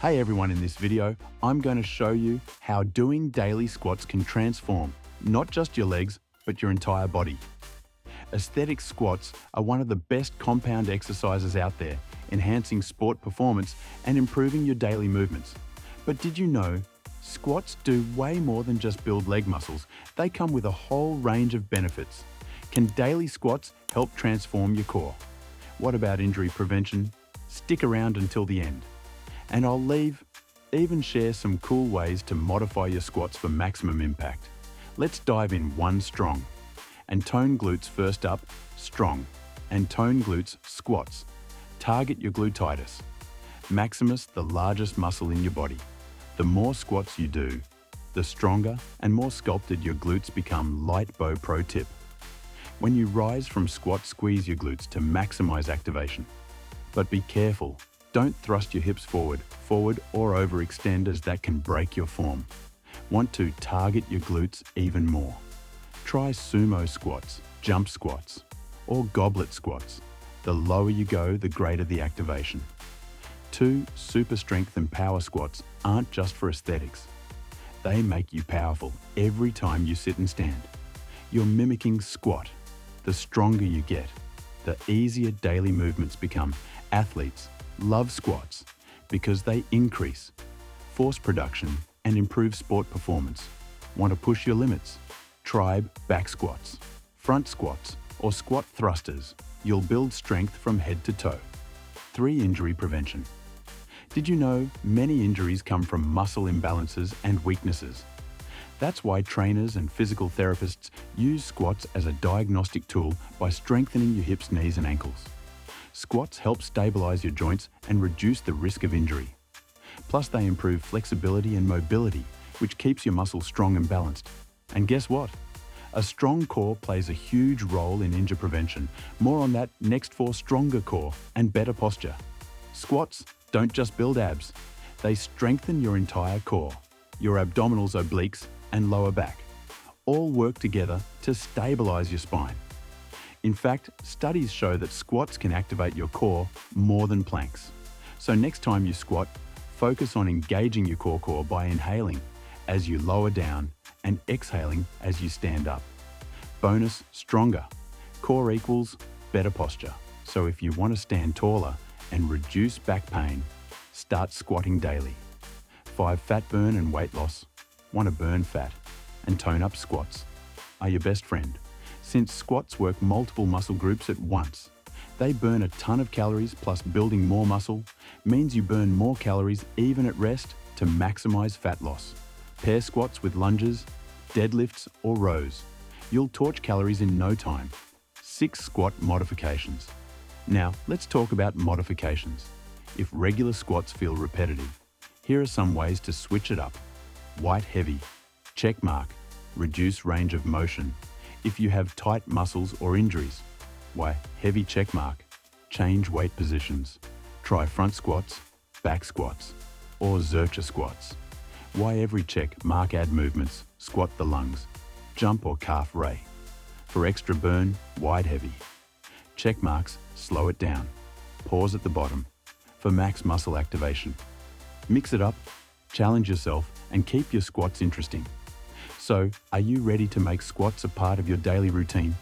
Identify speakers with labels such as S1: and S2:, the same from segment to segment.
S1: Hey everyone, in this video, I'm going to show you how doing daily squats can transform not just your legs, but your entire body. Aesthetic squats are one of the best compound exercises out there, enhancing sport performance and improving your daily movements. But did you know, squats do way more than just build leg muscles. They come with a whole range of benefits. Can daily squats help transform your core? What about injury prevention? Stick around until the end. And I'll even share some cool ways to modify your squats for maximum impact. Let's dive in. 1. Strong and tone glutes. First up, strong and tone glutes squats. Target your glutitis maximus, the largest muscle in your body. The more squats you do, the stronger and more sculpted your glutes become. Light bow pro tip. When you rise from squat, squeeze your glutes to maximize activation. But be careful. Don't thrust your hips forward or overextend, as that can break your form. Want to target your glutes even more? Try sumo squats, jump squats, or goblet squats. The lower you go, the greater the activation. 2. Super strength and power squats aren't just for aesthetics. They make you powerful every time you sit and stand. You're mimicking squat. The stronger you get, the easier daily movements become. Athletes love squats because they increase force production and improve sport performance. Want to push your limits? Try back squats, front squats, or squat thrusters. You'll build strength from head to toe. 3. Injury prevention. Did you know many injuries come from muscle imbalances and weaknesses? That's why trainers and physical therapists use squats as a diagnostic tool by strengthening your hips, knees, and ankles. Squats help stabilize your joints and reduce the risk of injury. Plus, they improve flexibility and mobility, which keeps your muscles strong and balanced. And guess what? A strong core plays a huge role in injury prevention. More on that next. For stronger core and better posture. Squats don't just build abs, they strengthen your entire core. Your abdominals, obliques, and lower back all work together to stabilize your spine. In fact, studies show that squats can activate your core more than planks. So next time you squat, focus on engaging your core by inhaling as you lower down and exhaling as you stand up. Bonus, stronger core equals better posture. So if you want to stand taller and reduce back pain, start squatting daily. 5. Fat burn and weight loss. Want to burn fat and tone up? Squats are your best friend. Since squats work multiple muscle groups at once, they burn a ton of calories, plus building more muscle means you burn more calories even at rest to maximize fat loss. Pair squats with lunges, deadlifts, or rows. You'll torch calories in no time. 6. Squat modifications. Now, let's talk about modifications. If regular squats feel repetitive, here are some ways to switch it up. White heavy, check mark, reduce range of motion. If you have tight muscles or injuries, why, heavy check mark, change weight positions. Try front squats, back squats, or zercher squats. Why, every check mark, add movements, squat the lungs, jump or calf ray. For extra burn, wide heavy. Check marks, slow it down. Pause at the bottom for max muscle activation. Mix it up, challenge yourself, and keep your squats interesting. So, are you ready to make squats a part of your daily routine?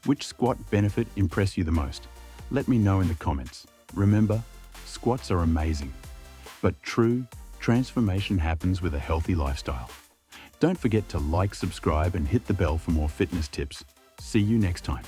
S1: Which squat benefit impressed you the most? Let me know in the comments. Remember, squats are amazing, but true transformation happens with a healthy lifestyle. Don't forget to like, subscribe, and hit the bell for more fitness tips. See you next time.